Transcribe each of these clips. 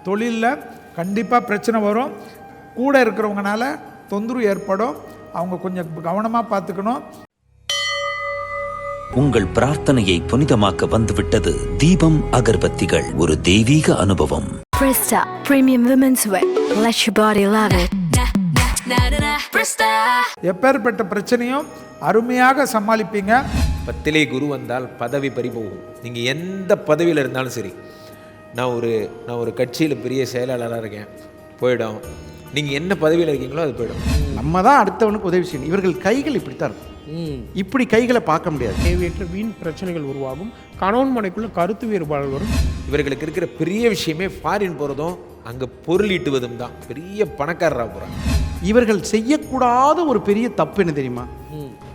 தொழிலில் கண்டிப்பாக பிரச்சனை வரும். கூட இருக்கிறவங்கனால தொந்தரவு ஏற்படும். அவங்க கொஞ்சம் கவனமாக பார்த்துக்கணும். உங்கள் பிரார்த்தனையை புனிதமாக்க வந்துவிட்டது தீபம் அகர்பத்திகள். ஒரு தெய்வீக அனுபவம். Presta Premium Women's Wear. Let your body love it. எப்பேற்பட்ட பிரச்சனையும் அருமையாக சமாளிப்பீங்க. 10லே குரு வந்தால் பதவி பறிபோகும். நீங்கள் எந்த பதவியில் இருந்தாலும் சரி, நான் ஒரு கட்சியில் பெரிய செயலாளராக இருக்கேன், போயிடும். நீங்கள் என்ன பதவியில் இருக்கீங்களோ அது போயிடும். நம்ம தான் அடுத்தவனுக்கு உதவி செய்யணும். இவர்கள் கைகள் இப்படித்தான் இருக்கும். இப்படி கைகளை பார்க்க முடியாது. தேவையற்ற வீண் பிரச்சனைகள் உருவாகும். கணவன் மனைக்குள்ள கருத்து வேறுபாடு வரும். இவர்களுக்கு இருக்கிற பெரிய விஷயமே ஃபாரின் போகிறதும் அங்கே பொருள் ஈட்டுவதும் தான். பெரிய பணக்காரராக போகிறாங்க. இவர்கள் செய்யக்கூடாத ஒரு பெரிய தப்பு என்ன தெரியுமா?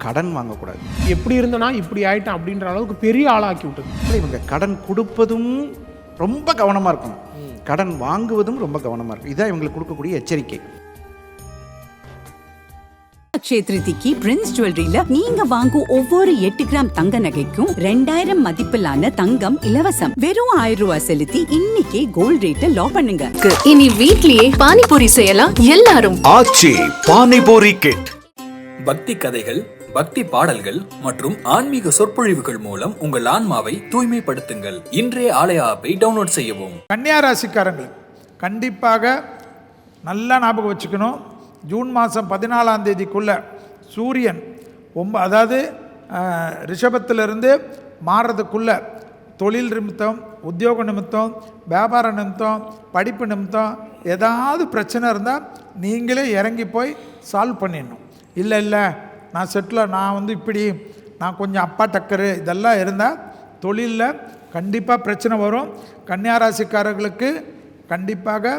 கடன் வாங்கக்கூடாது. எப்படி இருந்தனா இப்படி ஆயிட்டான் அப்படின்ற அளவுக்கு பெரிய ஆளாக்கி விட்டது. இவங்க கடன் கொடுப்பதும் ரொம்ப கவனமாக இருக்கணும், கடன் வாங்குவதும் ரொம்ப கவனமாக இருக்கும். இதான் இவங்களுக்கு கொடுக்கக்கூடிய எச்சரிக்கை. அக்ஷய திருதிக்கு பிரின்ஸ் ஜுவல்லரியில நீங்க வாங்கும் ஒவ்வொரு 8 கிராம் தங்க நகைக்கும் 2000 மதிப்பிலான தங்கம் இலவசம். வெறும் 1000 ரூபாய் செலுத்தி இன்னைக்கே கோல்ட் ரேட்டை லாக் பண்ணுங்க. இனி வீட்லயே பானிபூரி செய்யலாம் எல்லாரும். ஆச்சி பானிபூரி கிட். பக்தி கதைகள், பக்தி பாடல்கள் மற்றும் ஆன்மீக சொற்பொழிவுகள் மூலம் உங்கள் ஆன்மாவை தூய்மைப்படுத்துங்கள். இன்றைய ஆலய ஆப்பை டவுன்லோட் செய்யவும். கன்னியா ராசிக்காரங்களுக்கு கண்டிப்பாக நல்லா ஞாபகம் வச்சுக்கணும். ஜூன் மாதம் 14ஆம் தேதிக்குள்ளே சூரியன் அதாவது ரிஷபத்திலிருந்து மாறுறதுக்குள்ளே தொழில் நிமித்தம், உத்தியோக நிமித்தம், வியாபார நிமித்தம், படிப்பு நிமித்தம் ஏதாவது பிரச்சனை இருந்தால் நீங்களே இறங்கி போய் சால்வ் பண்ணிடணும். இல்லை நான் இப்படி நான் கொஞ்சம் அப்பா டக்கரு இதெல்லாம் இருந்தால் தொழிலில் கண்டிப்பாக பிரச்சனை வரும். கன்னியா ராசிக்காரர்களுக்கு கண்டிப்பாக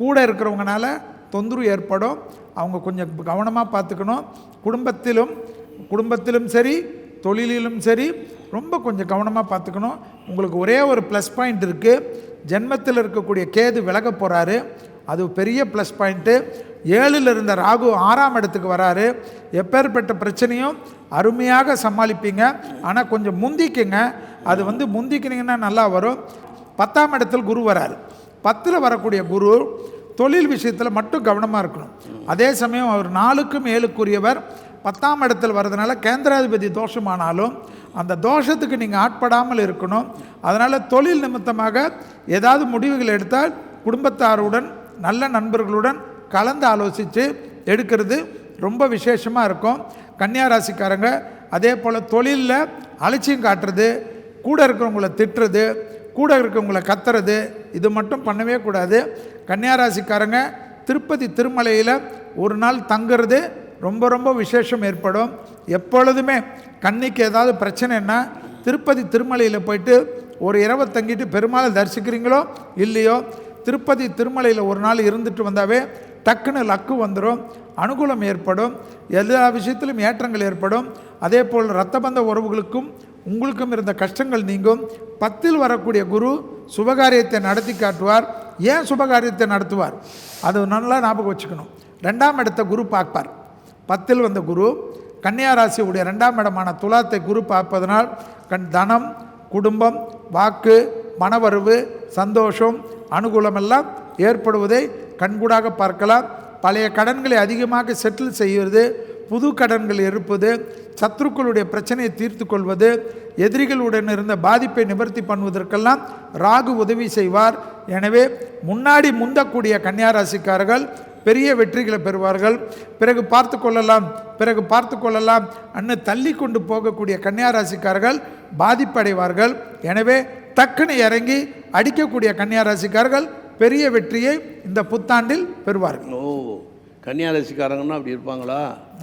கூட இருக்கிறவங்கனால தொந்தரவு ஏற்படும். அவங்க கொஞ்சம் கவனமாக பார்த்துக்கணும். குடும்பத்திலும் சரி, தொழிலிலும் சரி ரொம்ப கொஞ்சம் கவனமாக பார்த்துக்கணும். உங்களுக்கு ஒரே ஒரு ப்ளஸ் பாயிண்ட் இருக்குது. ஜென்மத்தில் இருக்கக்கூடிய கேது விலக போகிறாரு. அது பெரிய ப்ளஸ் பாயிண்ட்டு. 7ல் இருந்த ராகு 6ஆம் இடத்துக்கு வராரு. எப்பேற்பட்ட பிரச்சனையும் அருமையாக சமாளிப்பீங்க. ஆனால் கொஞ்சம் முந்திக்குங்க. அது முந்திக்கினீங்கன்னா நல்லா வரும். 10ஆம் இடத்தில் குரு வராரு. 10ல் வரக்கூடிய குரு தொழில் விஷயத்தில் மட்டும் கவனமாக இருக்கணும். அதே சமயம் அவர் 4க்கும் 7க்குரியவர் 10ஆம் இடத்தில் வர்றதுனால கேந்திராதிபதி தோஷமானாலும் அந்த தோஷத்துக்கு நீங்கள் ஆட்படாமல் இருக்கணும். அதனால் தொழில் நிமித்தமாக ஏதாவது முடிவுகள் எடுத்தால் குடும்பத்தாருடன், நல்ல நண்பர்களுடன் கலந்து ஆலோசித்து எடுக்கிறது ரொம்ப விசேஷமாக இருக்கும். கன்னியா ராசிக்காரங்க அதே போல் தொழிலில் அலட்சியம் காட்டுறது, கூட இருக்கிறவங்கள திட்டுறது, கூட இருக்கிறவங்கள கத்துறது, இது மட்டும் பண்ணவே கூடாது. கன்னியா ராசிக்காரங்க திருப்பதி திருமலையில் ஒரு நாள் தங்குறது ரொம்ப விசேஷம் ஏற்படும். எப்பொழுதுமே கன்னிக்கு ஏதாவது பிரச்சனைன்னா திருப்பதி திருமலையில் போயிட்டு ஒரு இரவை தங்கிட்டு பெருமாளை தரிசிக்கிறீங்களோ இல்லையோ, திருப்பதி திருமலையில் ஒரு நாள் இருந்துட்டு வந்தாவே டக்குன்னு லக்கு வந்துடும், அனுகூலம் ஏற்படும், எல்லா விஷயத்திலும் ஏற்றங்கள் ஏற்படும். அதே போல் இரத்தபந்த உறவுகளுக்கும் உங்களுக்கும் இருந்த கஷ்டங்கள் நீங்கும். 10ல் வரக்கூடிய குரு சுபகாரியத்தை நடத்தி காட்டுவார். ஏன் சுபகாரியத்தை நடத்துவார்? அது நல்லா ஞாபகம் வச்சுக்கணும். 2ஆம் இடத்தை குரு பார்ப்பார். 10ல் வந்த குரு கன்னியா ராசியுடைய 2ஆம் இடமான துலாத்தை குரு பார்ப்பதனால் தனம், குடும்பம், வாக்கு, மனவரவு, சந்தோஷம், அனுகூலமெல்லாம் ஏற்படுவதை கண்கூடாக பார்க்கலாம். பழைய கடன்களை அதிகமாக செட்டில் செய்வது, புது கடன்கள் இருப்பது, சத்துருக்களுடைய பிரச்சனையை தீர்த்து கொள்வது, எதிரிகளுடன் இருந்த பாதிப்பை நிவர்த்தி பண்ணுவதற்கெல்லாம் ராகு உதவி செய்வார். எனவே முன்னாடி முந்தக்கூடிய கன்னியா ராசிக்காரர்கள் பெரிய வெற்றிகளை பெறுவார்கள். பிறகு பார்த்து கொள்ளலாம் அன்னு தள்ளி கொண்டு போகக்கூடிய கன்னியா ராசிக்காரர்கள் பாதிப்படைவார்கள். எனவே டக்குன்னு இறங்கி அடிக்கக்கூடிய கன்னியா ராசிக்காரர்கள் பெரிய வெற்றியை இந்த புத்தாண்டில் பெறுவார்கள். கன்னியா ராசிக்காரங்கன்னா அப்படி இருப்பாங்களா?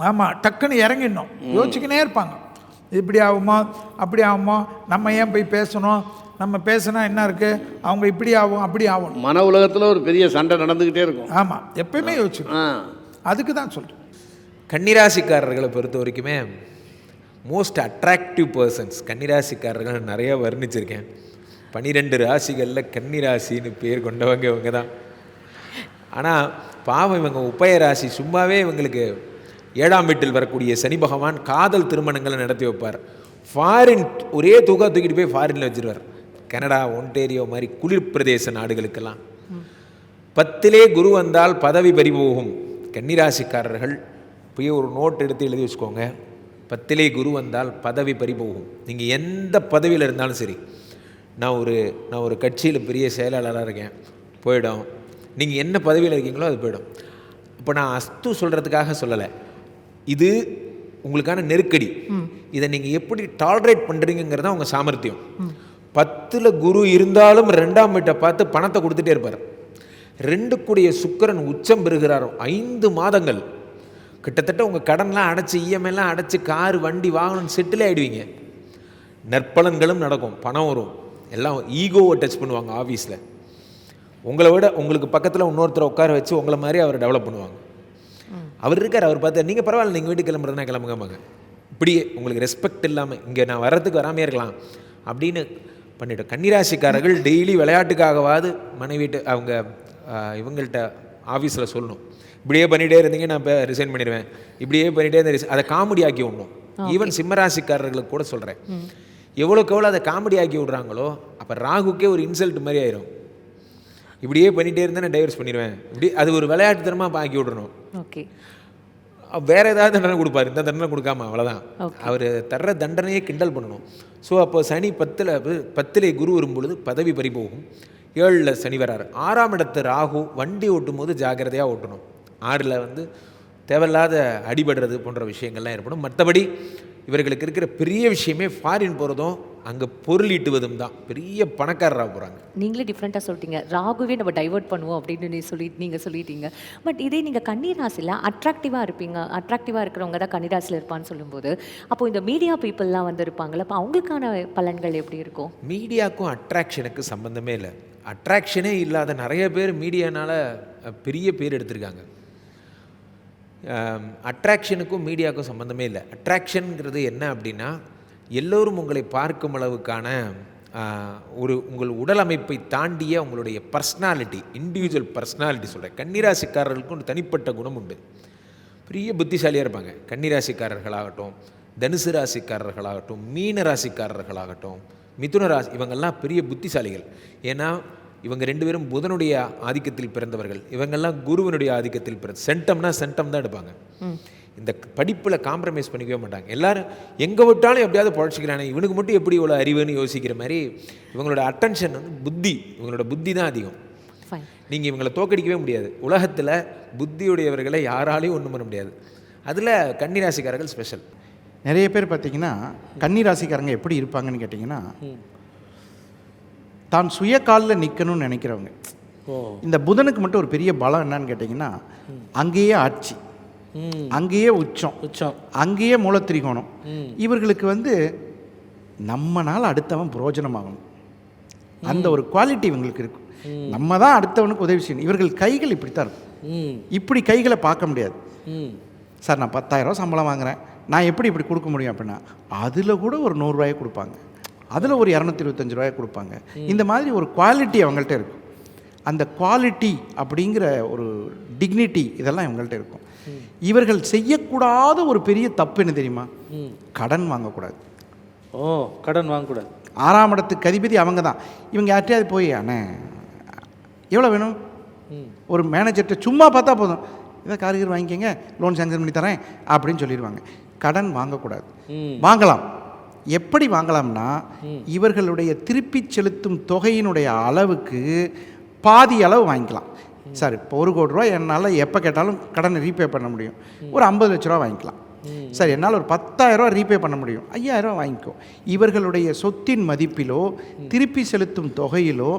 ஆமாம், டக்குன்னு இறங்கிடணும், யோசிச்சுக்கினே இருப்பாங்க. இப்படி ஆகுமோ அப்படி ஆகுமோ, நம்ம ஏன் போய் பேசணும், நம்ம பேசினா என்ன இருக்குது, அவங்க இப்படி ஆகும் அப்படி ஆகும், மன உலகத்தில் ஒரு பெரிய சண்டை நடந்துக்கிட்டே இருக்கும். ஆமாம், எப்பயுமே யோசிச்சுக்கணும். அதுக்கு தான் சொல்கிறேன். கன்னிராசிக்காரர்களை பொறுத்த வரைக்குமே மோஸ்ட் அட்ராக்டிவ் பர்சன்ஸ் கன்னிராசிக்காரர்கள் நிறைய வர்ணிச்சிருக்கேன். 12 ராசிகளில் கன்னிராசின்னு பேர் கொண்டவங்க இவங்க தான். ஆனால் பாவம் இவங்க உப்பய ராசி. சும்மாவே இவங்களுக்கு 7ஆம் வீட்டில் வரக்கூடிய சனி பகவான் காதல் திருமணங்களை நடத்தி வைப்பார். ஃபாரின் ஒரே தூக்கிட்டு போய் ஃபாரினில் வச்சுருவார். கனடா, ஒன்டேரியோ மாதிரி குளிர் பிரதேச நாடுகளுக்கெல்லாம். 10லே குரு வந்தால் பதவி பறிபோகும். கன்னிராசிக்காரர்கள் போய் ஒரு நோட் எடுத்து எழுதி வச்சுக்கோங்க. 10லே குரு வந்தால் பதவி பறிபோகும். நீங்கள் எந்த பதவியில் இருந்தாலும் சரி, நான் ஒரு கட்சியில் பெரிய செயலாளராக இருக்கேன், போயிடும். நீங்கள் என்ன பதவியில் இருக்கீங்களோ அது போயிடும். இப்போ நான் அஸ்து சொல்கிறதுக்காக சொல்லலை, இது உங்களுக்கான நெருக்கடி. இதை நீங்கள் எப்படி டாலரேட் பண்ணுறீங்கிறதா உங்கள் சாமர்த்தியம். 10ல் குரு இருந்தாலும் 2ஆம் வீட்டை பார்த்து பணத்தை கொடுத்துட்டே இருப்பார். 2 கூடிய சுக்கிரன் உச்சம் பெறுகிறாரோ 5 மாதங்கள் கிட்டத்தட்ட உங்கள் கடன்லாம் அடைச்சி, இஎம்ஐலாம் அடைச்சி, கார் வண்டி வாங்கணும்னு செட்டில் ஆகிடுவீங்க. நற்பலன்களும் நடக்கும், பணம் வரும். எல்லாம் ஈகோவை டச் பண்ணுவாங்க ஆஃபீஸில். உங்களை விட உங்களுக்கு பக்கத்தில் இன்னொருத்தரை உட்கார வச்சு உங்களை மாதிரி அவர் டெவலப் பண்ணுவாங்க. அவர் இருக்கார், அவர் பார்த்தா நீங்கள் பரவாயில்ல, நீங்கள் வீட்டுக்கு கிளம்புறதுனா கிளம்புங்கம்பாங்க. இப்படியே உங்களுக்கு ரெஸ்பெக்ட் இல்லாமல் இங்கே நான் வர்றதுக்கு வராமே இருக்கலாம் அப்படின்னு பண்ணிவிட்டோம். கன்னிராசிக்காரர்கள் டெய்லி விளையாட்டுக்காகவாது மனைவிட்டு அவங்க இவங்கள்ட்ட ஆஃபீஸில் சொல்லணும், இப்படியே பண்ணிகிட்டே இருந்தீங்க நான் இப்போ ரிசைன் பண்ணிடுவேன், இப்படியே பண்ணிகிட்டே இருந்த அதை காமெடி ஆக்கி விடணும். ஈவன் சிம்மராசிக்காரர்களுக்கு கூட சொல்கிறேன், எவ்வளோக்கு எவ்வளோ அதை காமெடி ஆக்கி விட்றாங்களோ அப்போ ராகுக்கே ஒரு இன்சல்ட் மாதிரி ஆயிரும். இப்படியே பண்ணிகிட்டே இருந்தால் நான் டைவர்ஸ் பண்ணிடுவேன், இப்படி அது ஒரு விளையாட்டுத்தனமாக ஆக்கி விட்றணும். ஓகே, வேறு ஏதாவது தண்டனை கொடுப்பாரு, இந்த தண்டனை கொடுக்காம அவ்வளோதான். அவர் தர்ற தண்டனையே கிண்டல் பண்ணணும். ஸோ அப்போ சனி 10லே குரு வரும்பொழுது பதவி பறிபோகும். 7ல் சனி வராரு. 6ஆம் இடத்து ராகு வண்டி ஓட்டும் போது ஜாக்கிரதையாக ஓட்டணும். 6ல் தேவையில்லாத அடிபடுறது போன்ற விஷயங்கள்லாம் ஏற்படும். மற்றபடி இவர்களுக்கு இருக்கிற பெரிய விஷயமே ஃபாரின் போகிறதும் அங்கே பொருள் ஈட்டுவதும் தான். பெரிய பணக்காரராக போகிறாங்க. நீங்களே டிஃப்ரெண்ட்டாக சொல்லிட்டீங்க, ராகுவே நம்ம டைவர்ட் பண்ணுவோம் அப்படின்னு நீங்கள் சொல்லிட்டீங்க. பட் இதே நீங்கள் கன்னிராசியில் அட்ராக்டிவாக இருப்பீங்க, அட்ராக்டிவாக இருக்கிறவங்க தான் கன்னிராசியில் இருப்பான்னு சொல்லும்போது, அப்போது இந்த மீடியா பீப்புளெலாம் இருப்பாங்கள்ல, அப்போ அவங்களுக்கான பலன்கள் எப்படி இருக்கும்? மீடியாவுக்கும் அட்ராக்ஷனுக்கு சம்மந்தமே இல்லை. அட்ராக்ஷனே இல்லாத நிறைய பேர் மீடியானால் பெரிய பேர் எடுத்திருக்காங்க. அட்ராக்ஷனுக்கும் மீடியாவுக்கும் சம்மந்தமே இல்லை. அட்ராக்ஷனுங்கிறது என்ன அப்படின்னா, எல்லோரும் உங்களை பார்க்கும் அளவுக்கான உங்கள் உடல் அமைப்பை தாண்டிய உங்களுடைய பர்சனாலிட்டி, இண்டிவிஜுவல் பர்சனாலிட்டி சொல்கிறேன். கன்னிராசிக்காரர்களுக்கு ஒரு தனிப்பட்ட குணம் உண்டு. பெரிய புத்திசாலியாக இருப்பாங்க. கன்னிராசிக்காரர்களாகட்டும், தனுசு ராசிக்காரர்களாகட்டும், மீன ராசிக்காரர்களாகட்டும், மிதுன ராசி, இவங்கெல்லாம் பெரிய புத்திசாலிகள். ஏன்னா இவங்க 2 பேரும் புதனுடைய ஆதிக்கத்தில் பிறந்தவர்கள். இவங்கெல்லாம் குருவனுடைய ஆதிக்கத்தில் பிறந்த. சென்டம் தான் எடுப்பாங்க. இந்த படிப்பில் காம்ப்ரமைஸ் பண்ணிக்கவே மாட்டாங்க. எல்லோரும் எங்கே விட்டாலும் எப்படியாவது பழச்சிக்கிறானே, இவனுக்கு மட்டும் எப்படி இவ்வளோ அறிவுன்னு யோசிக்கிற மாதிரி இவங்களோட அட்டென்ஷன் இவங்களோட புத்தி தான் அதிகம். நீங்கள் இவங்களை தோக்கடிக்கவே முடியாது. உலகத்தில் புத்தியுடையவர்களை யாராலையும் ஒன்றும் பண்ண முடியாது. அதில் கன்னிராசிக்காரர்கள் ஸ்பெஷல். நிறைய பேர் பார்த்தீங்கன்னா கன்னிராசிக்காரங்க எப்படி இருப்பாங்கன்னு கேட்டிங்கன்னா, தான் சுய காலில் நிற்கணும்னு நினைக்கிறவங்க. இந்த புதனுக்கு மட்டும் ஒரு பெரிய பலம் என்னன்னு கேட்டிங்கன்னா, அங்கேயே ஆட்சி, அங்கேயே உச்சம், அங்கேயே மூலத்திரிகோணம். இவர்களுக்கு நம்மனால் அடுத்தவன் பிரயோஜனமாகணும், அந்த ஒரு குவாலிட்டி இவங்களுக்கு இருக்கும். நம்ம தான் அடுத்தவனுக்கு உதவி செய்யணும். இவர்கள் கைகள் இப்படி தான் இருக்கும். இப்படி கைகளை பார்க்க முடியாது. சார் நான் 10,000 சம்பளம் வாங்குகிறேன், நான் எப்படி இப்படி கொடுக்க முடியும் அப்படின்னா, அதில் கூட ஒரு 100 ரூபாயை கொடுப்பாங்க, அதில் ஒரு 225 ரூபாயை கொடுப்பாங்க. இந்த மாதிரி ஒரு குவாலிட்டி அவங்கள்ட்ட இருக்கும். அந்த குவாலிட்டி அப்படிங்கிற ஒரு டிக்னிட்டி இதெல்லாம் இவங்கள்ட்ட இருக்கும். இவர்கள் செய்யக்கூடாத ஒரு பெரிய தப்பு என்ன தெரியுமா? கடன் வாங்கக்கூடாது. கடன் வாங்கக்கூடாது. 6ஆம் இடத்துக்கு அதிபதி அவங்க தான். இவங்க யார்ட்டையாவது போய் அண்ணே எவ்வளோ வேணும், ஒரு மேனேஜர்கிட்ட சும்மா பார்த்தா போதும், இதை காரிகர் வாங்கிக்கங்க, லோன் சேங்ஷன் பண்ணி தரேன் அப்படின்னு சொல்லிடுவாங்க. கடன் வாங்கக்கூடாது. வாங்கலாம். எப்படி வாங்கலாம்னா, இவர்களுடைய திருப்பி செலுத்தும் தொகையினுடைய அளவுக்கு பாதி அளவு வாங்கிக்கலாம். சார் இப்போ 1 கோடி ரூபா என்னால் எப்போ கேட்டாலும் கடனை ரீபே பண்ண முடியும், ஒரு 50 லட்ச ரூபா வாங்கிக்கலாம். சார் என்னால் ஒரு 10,000 ரூபா ரீபே பண்ண முடியும், 5,000 ரூபா வாங்கிக்கோ. இவர்களுடைய சொத்தின் மதிப்பிலோ திருப்பி செலுத்தும் தொகையிலோ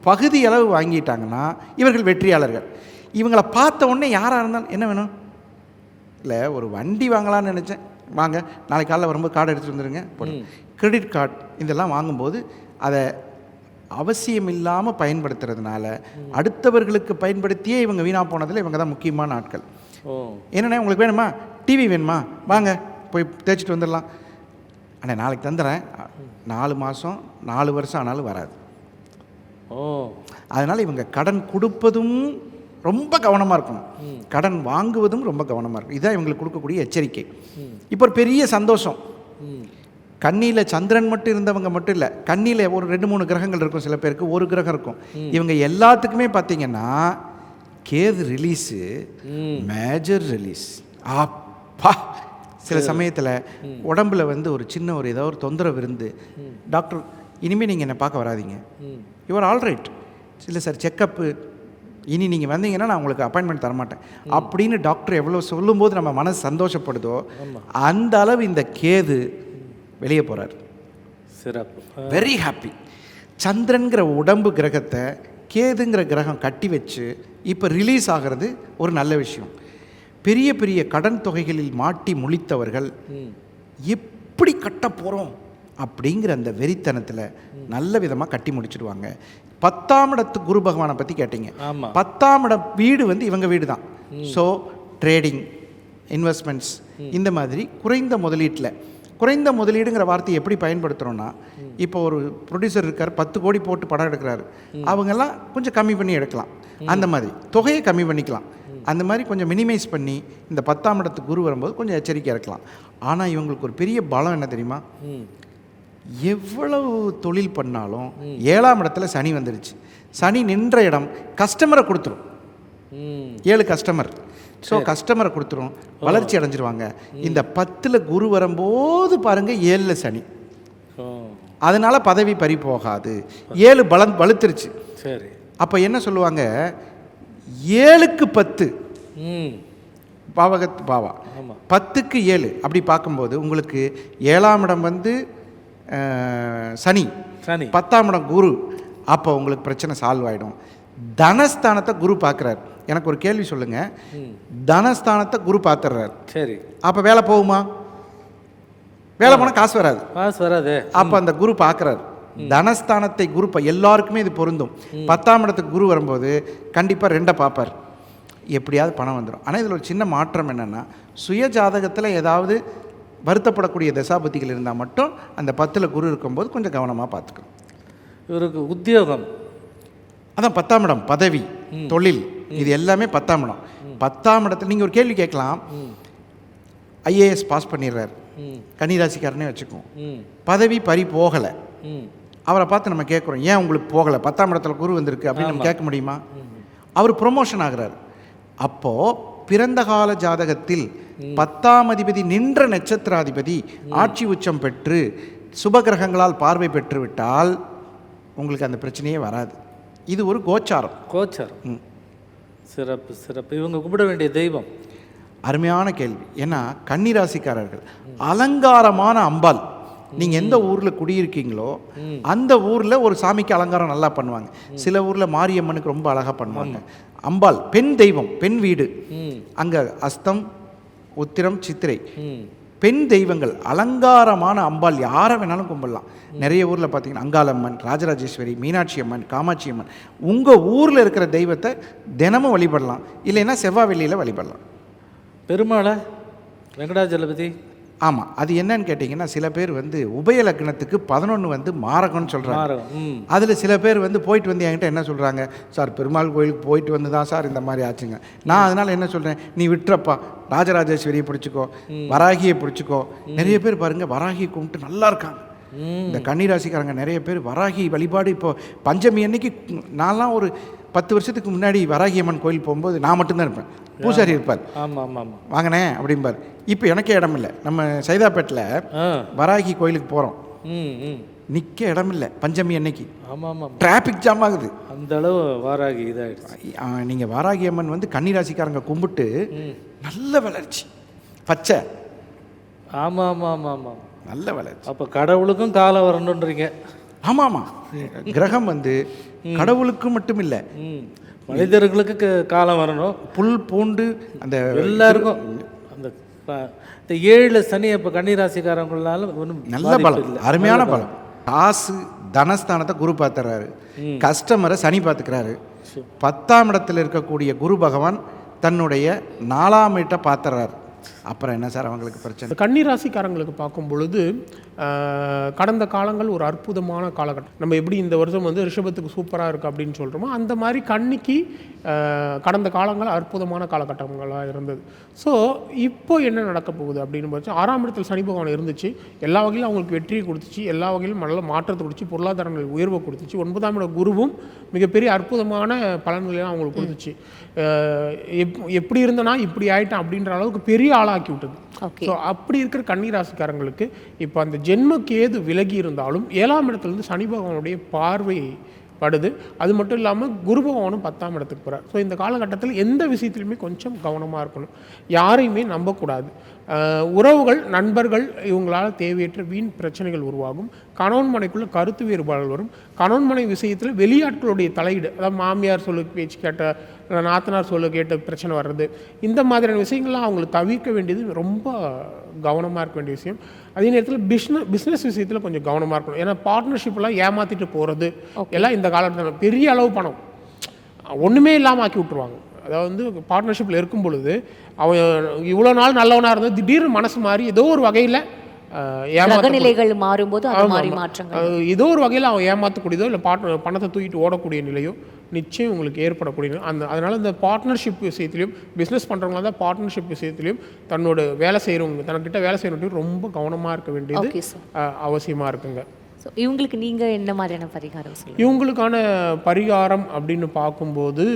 பகுதி அளவு வாங்கிட்டாங்கன்னா இவர்கள் வெற்றியாளர்கள். இவங்களை பார்த்த உடனே யாராக இருந்தாலும் என்ன வேணும், இல்லை ஒரு வண்டி வாங்கலான்னு நினச்சேன், வாங்க நாளைக்கு காலையில் வரும்போது கார்டு எடுத்துகிட்டு வந்துடுங்க போடும். கிரெடிட் கார்டு இதெல்லாம் வாங்கும்போது அதை அவசியம் இல்லாமல் பயன்படுத்துறதுனால அடுத்தவர்களுக்கு பயன்படுத்தியே இவங்க வீணாக போனதில் இவங்க தான் முக்கியமான ஆட்கள். என்னண்ணே உங்களுக்கு வேணுமா, டிவி வேணுமா, வாங்க போய் தேய்ச்சிட்டு வந்துடலாம், அண்ணே நாளைக்கு தந்துடுறேன், 4 மாதம் 4 வருஷம் ஆனாலும் வராது. அதனால் இவங்க கடன் கொடுப்பதும் ரொம்ப கவனமாக இருக்கணும், கடன் வாங்குவதும் ரொம்ப கவனமாக இருக்கும். இதுதான் இவங்களுக்கு கொடுக்கக்கூடிய எச்சரிக்கை. இப்போ ஒரு பெரிய சந்தோஷம், கண்ணியில் சந்திரன் மட்டும் இருந்தவங்க மட்டும் இல்லை, கண்ணியில் ஒரு 2-3 கிரகங்கள் இருக்கும், சில பேருக்கு ஒரு கிரகம் இருக்கும். இவங்க எல்லாத்துக்குமே பார்த்தீங்கன்னா கேது ரிலீஸு மேஜர் ரிலீஸ். அப்பா சில சமயத்தில் உடம்புல வந்து ஒரு சின்ன ஒரு ஏதோ ஒரு தொந்தரவு இருந்து டாக்டர் இனிமேல் நீங்கள் என்னை பார்க்க வராதீங்க, யுவர் ஆல்ரைட், இல்லை சார் செக்கப்பு, இனி நீங்கள் வந்தீங்கன்னா நான் உங்களுக்கு அப்பாயின்மெண்ட் தரமாட்டேன் அப்படின்னு டாக்டர் எவ்வளோ சொல்லும்போது நம்ம மனசு சந்தோஷப்படுதோ அந்த அளவு இந்த கேது வெளியே போகிறார். சிறப்பு. Very happy. சந்திரன்கிற உடம்பு கிரகத்தை கேதுங்கிற கிரகம் கட்டி வச்சு இப்போ ரிலீஸ் ஆகிறது ஒரு நல்ல விஷயம். பெரிய பெரிய கடன் தொகைகளில் மாட்டி முழித்தவர்கள் எப்படி கட்ட போகிறோம் அப்படிங்கிற அந்த வெறித்தனத்தில் நல்ல விதமாக கட்டி முடிச்சிடுவாங்க. 10ஆம் இடத்து குரு பகவானை பற்றி கேட்டீங்க. 10ஆம் இடம் வீடு வந்து இவங்க வீடு தான். ஸோ ட்ரேடிங், இன்வெஸ்ட்மெண்ட்ஸ், இந்த மாதிரி குறைந்த முதலீட்டில், குறைந்த முதலீடுங்கிற வார்த்தையை எப்படி பயன்படுத்துகிறோன்னா, இப்போ ஒரு ப்ரொடியூசர் இருக்கார், 10 கோடி போட்டு படம் எடுக்கிறாரு, அவங்கெல்லாம் கொஞ்சம் கம்மி பண்ணி எடுக்கலாம், அந்த மாதிரி தொகையை கம்மி பண்ணிக்கலாம், அந்த மாதிரி கொஞ்சம் மினிமைஸ் பண்ணி இந்த 10ஆம் இடத்து குரு வரும்போது கொஞ்சம் எச்சரிக்கையாக இருக்கலாம். ஆனால் இவங்களுக்கு ஒரு பெரிய பலம் என்ன தெரியுமா, எவ்வளவு தொழில் பண்ணாலும் 7ஆம் இடத்துல சனி வந்துருச்சு. சனி நின்ற இடம் கஸ்டமரை கொடுத்துரும், 7 கஸ்டமர். ஸோ கஸ்டமரை கொடுத்துரும், வளர்ச்சி அடைஞ்சிருவாங்க. இந்த 10ல் குரு வரும்போது பாருங்கள் 7ல் சனி, அதனால் பதவி பறி போகாது. 7 வலுத்துருச்சு. சரி, அப்போ என்ன சொல்லுவாங்க, 7க்கு 10 பாவகத் பாவா, 10க்கு 7 அப்படி பார்க்கும்போது உங்களுக்கு 7ஆம் இடம் வந்து சனி, 10ஆம் இடம் குரு. அப்போ உங்களுக்கு பிரச்சனை சால்வ் ஆகிடும். தனஸ்தானத்தை குரு பார்க்குறாரு. எனக்கு ஒரு கேள்வி சொல்லுங்கள், தனஸ்தானத்தை குரு பார்த்துடுறாரு, சரி, அப்போ வேலை போகுமா? வேலை போனால் காசு வராது, காசு வராது. அப்போ அந்த குரு பார்க்குறாரு தனஸ்தானத்தை. குரு எல்லாருக்குமே இது பொருந்தும். 10ஆம் இடத்துக்கு குரு வரும்போது கண்டிப்பாக 2 பார்ப்பார், எப்படியாவது பணம் வந்துடும். ஆனால் இதில் ஒரு சின்ன மாற்றம் என்னென்னா, சுய ஜாதகத்தில் ஏதாவது வருத்தப்படக்கூடிய தசாபதிகள் இருந்தால் மட்டும் அந்த 10ல் குரு இருக்கும்போது கொஞ்சம் கவனமாக பார்த்துக்கணும். இவருக்கு உத்தியோகம், அதான் 10ஆம் இடம், பதவி, தொழில், இது எல்லாமே 10ஆம் இடம். 10ஆம் இடத்துல நீங்கள் ஒரு கேள்வி கேட்கலாம், ஐஏஎஸ் பாஸ் பண்ணிடுறார், கன்னிராசிக்காரனே வச்சுக்குவோம், பதவி பறி போகலை, அவரை பார்த்து நம்ம கேட்குறோம், ஏன் உங்களுக்கு போகலை, 10ஆம் இடத்துல குரு வந்திருக்கு அப்படின்னு நம்ம கேட்க முடியுமா? அவர் ப்ரொமோஷன் ஆகிறார். அப்போது பிறந்த கால ஜாதகத்தில் 10ஆம் அதிபதி நின்ற நட்சத்திராதிபதி ஆட்சி உச்சம் பெற்று சுபகிரகங்களால் பார்வை பெற்று விட்டால் உங்களுக்கு அந்த பிரச்சனையே வராது. இது ஒரு கோச்சாரம். கோச்சாரம். சிறப்பு சிறப்பு. இவங்க கும்பிட வேண்டிய தெய்வம்? அருமையான கேள்வி. ஏன்னா கன்னிராசிக்காரர்கள் அலங்காரமான அம்பாள், நீங்கள் எந்த ஊரில் குடியிருக்கீங்களோ அந்த ஊரில் ஒரு சாமிக்கு அலங்காரம் நல்லா பண்ணுவாங்க. சில ஊரில் மாரியம்மனுக்கு ரொம்ப அழகாக பண்ணுவாங்க. அம்பாள் பெண் தெய்வம், பெண் வீடு. அங்கே அஸ்தம், உத்திரம், சித்திரை பெண் தெய்வங்கள், அலங்காரமான அம்பாள், யாரை வேணாலும் கும்பிடலாம். நிறைய ஊரில் பார்த்தீங்கன்னா அங்காளம்மன், ராஜராஜேஸ்வரி, மீனாட்சி அம்மன், காமாட்சி அம்மன். உங்கள் ஊரில் இருக்கிற தெய்வத்தை தினமும் வழிபடலாம், இல்லைன்னா செவ்வாய் வெள்ளியில் வழிபடலாம். பெருமாளை, வெங்கடாஜலபதி. ஆமாம், அது என்னன்னு கேட்டிங்கன்னா, சில பேர் வந்து உபய லக்னத்துக்கு 11 வந்து மாரகம்னு சொல்கிறாங்க. அதில் சில பேர் வந்து போயிட்டு வந்து என்கிட்ட என்ன சொல்கிறாங்க, சார் பெருமாள் கோயிலுக்கு போயிட்டு வந்து தான் சார் இந்த மாதிரி ஆச்சுங்க. நான் அதனால் என்ன சொல்கிறேன், நீ விட்டுறப்பா, ராஜராஜேஸ்வரியை பிடிச்சிக்கோ, வராகியை பிடிச்சிக்கோ. நிறைய பேர் பாருங்கள் வராகியை கும்பிட்டு நல்லா இருக்காங்க. இந்த கன்னிராசிக்காரங்க நிறைய பேர் வராகி வழிபாடு. இப்போ பஞ்சமி அன்னைக்கு நான்லாம் ஒரு 10 வருஷத்துக்கு முன்னாடி வராகி அம்மன் கோயில் போகும்போது நான் மட்டும்தான் இருப்பேன், பூசாரி இருப்பார். வாங்கினே அப்படிம்பார். இப்போ எனக்கே இடம் இல்லை. நம்ம சைதாப்பேட்டில் வராகி கோயிலுக்கு போகிறோம், நிற்க இடம் இல்லை பஞ்சமி அன்னைக்கு. டிராஃபிக் ஜாம் ஆகுது, அந்த அளவு வாராகி இதாகிடுச்சு. நீங்கள் வாராகி அம்மன் வந்து கன்னிராசிக்காரங்க கும்பிட்டு நல்ல வளர்ச்சி, பச்சை. ஆமாம் ஆமாம் ஆமாம் ஆமாம், நல்ல வளர்ச்சி. அப்போ கடவுளுக்கும் காலம் வரணுன்றீங்க? ஆமாம் ஆமாம், கிரகம் வந்து கடவுளுக்கு மட்டும் இல்லை, மனிதர்களுக்கு காலம் வரணும். புல் பூண்டு அந்த எல்லாருக்கும். அந்த 7 சனி இப்போ கன்னிராசிக்காரங்களால ஒன்றும் நல்ல பலம், அருமையான பலம். காசு தனஸ்தானத்தை குரு பார்த்துறாரு, கஸ்டமரை சனி பார்த்துக்கிறாரு. 10ஆம் இடத்தில் இருக்கக்கூடிய குரு பகவான் தன்னுடைய 4ஆம் வீட்டை பார்த்துறாரு. அப்புறம் என்ன சார் அவங்களுக்கு பிரச்சனை? கன்னி ராசிக்காரங்களுக்கு பார்க்கும் பொழுது கடந்த காலங்கள் ஒரு அற்புதமான காலகட்டம். நம்ம எப்படி இந்த வருஷம் வந்து ரிஷபத்துக்கு சூப்பராக இருக்குது அப்படின்னு சொல்கிறோமோ, அந்த மாதிரி கன்னிக்கு கடந்த காலங்கள் அற்புதமான காலகட்டங்களாக இருந்தது. ஸோ இப்போ என்ன நடக்க போகுது அப்படின்னு பார்த்தா, 6ஆம் இடத்தில் சனி பகவான் இருந்துச்சு, எல்லா வகையிலும் அவங்களுக்கு வெற்றியை கொடுத்துச்சு, எல்லா வகையிலும் நல்ல மாற்றத்தை கொடுத்துச்சு, பொருளாதாரங்கள் உயர்வை கொடுத்துச்சு. 9ஆம் இட குருவும் மிகப்பெரிய அற்புதமான பலன்களையும் அவங்களுக்கு கொடுத்துச்சு. எப்படி இருந்தனா இப்படி ஆயிட்டான் அப்படின்ற அளவுக்கு பெரிய ஆளாக்கி விட்டது. ஸோ அப்படி இருக்கிற கன்னி ராசிக்காரங்களுக்கு இப்போ அந்த ஜென்ம கேது விலகி இருந்தாலும் 7ஆம் இடத்துலேருந்து சனி பகவானுடைய பார்வை படுது. அது மட்டும் இல்லாமல் குரு பகவானும் 10ஆம் இடத்துக்கு போகிறார். ஸோ இந்த காலகட்டத்தில் எந்த விஷயத்துலையுமே கொஞ்சம் கவனமாக இருக்கணும், யாரையுமே நம்பக்கூடாது. உறவுகள், நண்பர்கள் இவங்களால் தேவையற்ற வீண் பிரச்சனைகள் உருவாகும். கணவன் மனைக்குள்ளே கருத்து வேறுபாடுகள் வரும். கணவன் மனை விஷயத்தில் வெளியாட்களுடைய தலையீடு, அதாவது மாமியார் சொல்ல பேச்சு கேட்ட, நாத்தனார் சொல்ல கேட்ட பிரச்சனை வர்றது, இந்த மாதிரியான விஷயங்கள்லாம் அவங்களுக்கு தவிர்க்க வேண்டியது ரொம்ப கவனமாக இருக்க வேண்டிய விஷயம். அதே நேரத்தில் பிஸ்னஸ் விஷயத்தில் கொஞ்சம் கவனமாக இருக்கணும். ஏன்னா பார்ட்னர்ஷிப்லாம் ஏமாற்றிட்டு போகிறது எல்லாம் இந்த காலத்தில் பெரிய அளவு பணம் ஒன்றுமே இல்லாமல் ஆக்கி விட்ருவாங்க. அதாவது வந்து பார்ட்னர்ஷிப்பில் இருக்கும் பொழுது அவன் இவ்வளோ நாள் நல்லவனாக இருந்தது திடீர்னு மனசு மாறி ஏதோ ஒரு வகையில் நிலைகள் மாறும்போது ஏதோ ஒரு வகையில் அவன் ஏமாற்றக்கூடியதோ இல்லை பணத்தை தூக்கிட்டு ஓடக்கூடிய நிலையோ நிச்சயம் உங்களுக்கு ஏற்படக்கூடிய அதனால் இந்த பார்ட்னர்ஷிப் விஷயத்துலையும், பிஸ்னஸ் பண்ணுறவங்களா தான் பார்ட்னர்ஷிப் விஷயத்துலையும் தன்னோட வேலை செய்கிறவங்க, தன்கிட்ட வேலை செய்கிறவங்க ரொம்ப கவனமாக இருக்க வேண்டியது அவசியமாக இருக்குங்க. ஸோ இவங்களுக்கு நீங்கள் என்ன மாதிரியான பரிகாரம் சொல்லுங்கள்? இவங்களுக்கான பரிகாரம் அப்படின்னு பார்க்கும்போது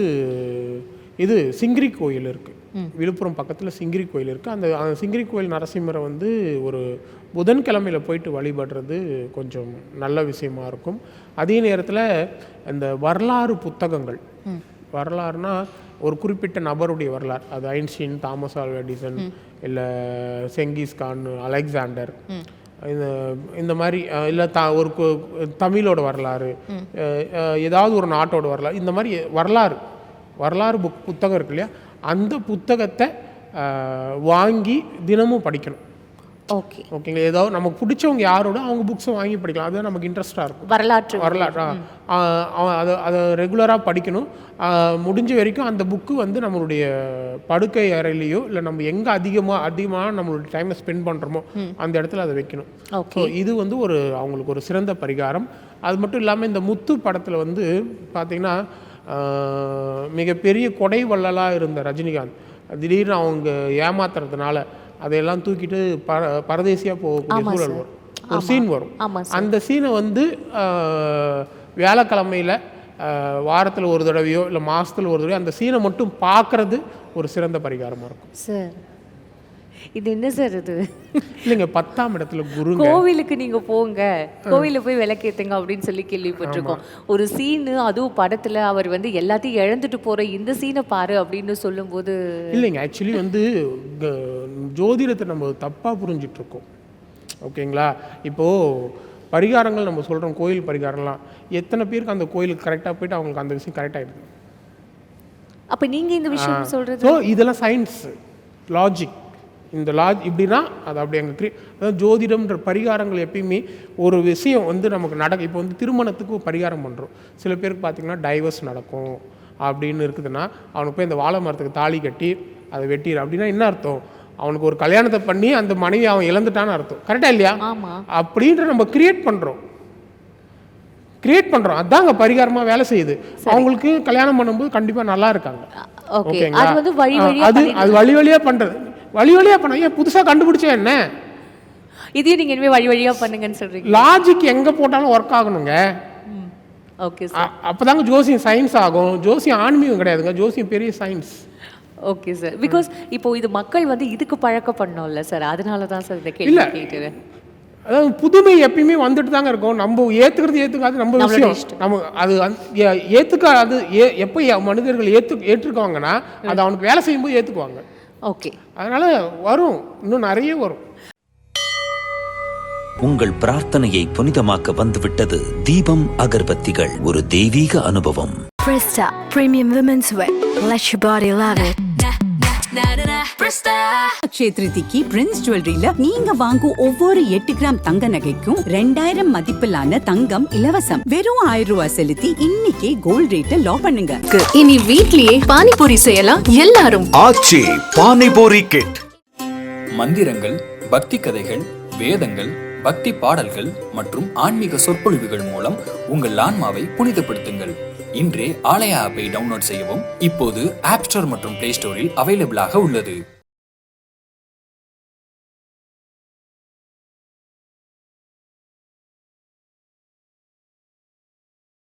இது சிங்கிரி கோயில் இருக்குது, விழுப்புரம் பக்கத்தில் சிங்கிரி கோயில் இருக்குது. அந்த சிங்கிரி கோயில் நரசிம்மரை வந்து ஒரு புதன்கிழமையில் போயிட்டு வழிபடுறது கொஞ்சம் நல்ல விஷயமா இருக்கும். அதே நேரத்தில் இந்த வரலாறு புத்தகங்கள், வரலாறுனா ஒரு குறிப்பிட்ட நபருடைய வரலாறு, அது ஐன்ஸ்டீன், தாமஸ் ஆல்வா எடிசன், இல்லை செங்கிஸ்கான், அலெக்சாண்டர், இந்த மாதிரி இல்லை ஒரு தமிழோட வரலாறு, ஏதாவது ஒரு நாட்டோட வரலாறு, இந்த மாதிரி வரலாறு புத்தகம் இருக்கு இல்லையா, அந்த புத்தகத்தை வாங்கி தினமும் படிக்கணும். ஓகேங்களா? ஏதாவது நமக்கு பிடிச்சவங்க யாரோட அவங்க புக்ஸை வாங்கி படிக்கலாம், அதுதான் நமக்கு இன்ட்ரெஸ்டாக இருக்கும். வரலாற்று அதை ரெகுலராக படிக்கணும். முடிஞ்ச வரைக்கும் அந்த புக்கு வந்து நம்மளுடைய படுக்கை அறையிலையோ இல்லை நம்ம எங்கே அதிகமாக நம்மளுடைய டைமை ஸ்பெண்ட் பண்ணுறோமோ அந்த இடத்துல அதை வைக்கணும். ஸோ இது வந்து அவங்களுக்கு ஒரு சிறந்த பரிகாரம். அது மட்டும் இல்லாமல் இந்த முத்து படத்தில் வந்து பார்த்திங்கன்னா மிகப்பெரிய கொடை வள்ளலாக இருந்த ரஜினிகாந்த் திடீர்னு அவங்க ஏமாத்துறதுனால அதையெல்லாம் தூக்கிட்டு பரதேசியாக போகக்கூடிய சூழல் வரும், ஒரு சீன் வரும். அந்த சீனை வந்து வியாழக்கிழமையில் வாரத்தில் ஒரு தடவையோ இல்லை மாதத்தில் ஒரு தடவையோ அந்த சீனை மட்டும் பார்க்குறது ஒரு சிறந்த பரிகாரமாக இருக்கும். சார் இது என்ன சார் இது? இல்லைங்க, 10ஆம் இடத்துல குரு. கோவிலுக்கு நீங்க போங்க, கோவிலில் போய் விளக்கேத்துங்க அப்படின்னு சொல்லி கேள்விப்பட்டிருக்கோம். ஒரு சீனு, அதுவும் படத்துல அவர் வந்து எல்லாத்தையும் இழந்துட்டு போற இந்த சீனை பாரு அப்படின்னு சொல்லும்போது இல்லைங்க, ஆக்சுவலி வந்து ஜோதிடத்தை நம்ம தப்பாக புரிஞ்சிட்டு இருக்கோம். ஓகேங்களா? இப்போது பரிகாரங்கள் நம்ம சொல்கிறோம், கோயில் பரிகாரம்லாம் எத்தனை பேருக்கு அந்த கோயிலுக்கு கரெக்டாக போயிட்டு அவங்களுக்கு அந்த விஷயம் கரெக்டாகிடுது. அப்போ நீங்கள் இந்த விஷயம் சொல்கிறது, ஸோ இதெல்லாம் சயின்ஸ், லாஜிக். இந்த இப்படின்னா அது அப்படி அங்கே அதாவது ஜோதிடம்ன்ற பரிகாரங்கள் எப்பயுமே ஒரு விஷயம் வந்து நமக்கு இப்போ வந்து திருமணத்துக்கு பரிகாரம் பண்ணுறோம். சில பேருக்கு பார்த்திங்கன்னா டைவர்ஸ் நடக்கும் அப்படின்னு இருக்குதுன்னா அவனுக்கு போய் இந்த வாழை மரத்துக்கு தாலி கட்டி அதை வெட்டிடு அப்படின்னா என்ன அர்த்தம்? அவனுக்கு ஒரு கல்யாணத்தை பண்ணி அந்த மனைவி அவன் இழந்துட்டான்னு அர்த்தம். கரெக்டாக இல்லையா? அப்படின்ற நம்ம கிரியேட் பண்ணுறோம். அதாங்க பரிகாரமாக வேலை செய்யுது. அவங்களுக்கு கல்யாணம் பண்ணும்போது கண்டிப்பாக நல்லா இருக்காங்க. ஓகேங்களா? அது வழி வழியாக பண்ணுறது, வழி வழியாக பண்ண ஏன் புதுசாக கண்டுபிடிச்சா என்ன? இதையும் நீங்கள் இனிமேல் வழி வழியாக பண்ணுங்கன்னு சொல்கிறீங்க. லாஜிக் எங்கே போட்டாலும் ஒர்க் ஆகணுங்க. Okay sir. அப்போ தாங்க ஜோசியம் சயின்ஸ் ஆகும். ஜோசியம் ஆன்மீகம் கிடையாதுங்க, ஜோசியம் பெரிய சயின்ஸ். Okay sir. பிகாஸ் இப்போ இது மக்கள் வந்து இதுக்கு பழக்கம் பண்ணோம்ல சார், அதனால தான் சார் இந்த கேள்வி கேட்குறேன். அதாவது புதுமை எப்பயுமே வந்துட்டு தாங்க இருக்கும். நம்ம ஏற்றுக்காது நம்ம விஷயம். நம்ம அது ஏற்றுக்காது. எப்போ மனிதர்கள் ஏற்றுக்குவாங்கன்னா அது அவனுக்கு வேலை செய்யும்போது ஏற்றுக்குவாங்க. ஓகே, அதனால வரும், இன்னும் நிறைய வரும். உங்கள் பிரார்த்தனையை புனிதமாக்க வந்துவிட்டது தீபம் அகர்பத்திகள், ஒரு தெய்வீக அனுபவம். Presta Premium Women's Wear. Let your body love it. Akshaya திருதிக்கு பிரின்ஸ் ஜுவல்லரியில நீங்க வாங்கும் ஒவ்வொரு 8 கிராம் தங்க நகைக்கும் 2000 மதிப்பிலான தங்கம் இலவசம். வெறும் 1000 ரூபாய் செலுத்தி இன்னைக்கே கோல்ட் ரேட்டை லாக் பண்ணுங்க. இனி வீட்லயே பானிபூரி செய்யலாம் எல்லாரும். ஆச்சி பானிபூரி கிட். மந்திரங்கள், பக்தி கதைகள், வேதங்கள், பக்தி பாடல்கள் மற்றும் ஆன்மீக சொற்பொழிவுகள் மூலம் உங்கள் ஆன்மாவை புனிதப்படுத்துங்கள். இன்றே ஆலயா ஆப்பை டவுன்லோட் செய்யவும். இப்போது ஆப் ஸ்டோர் மற்றும் பிளே ஸ்டோரில் அவைலபிளாக உள்ளது.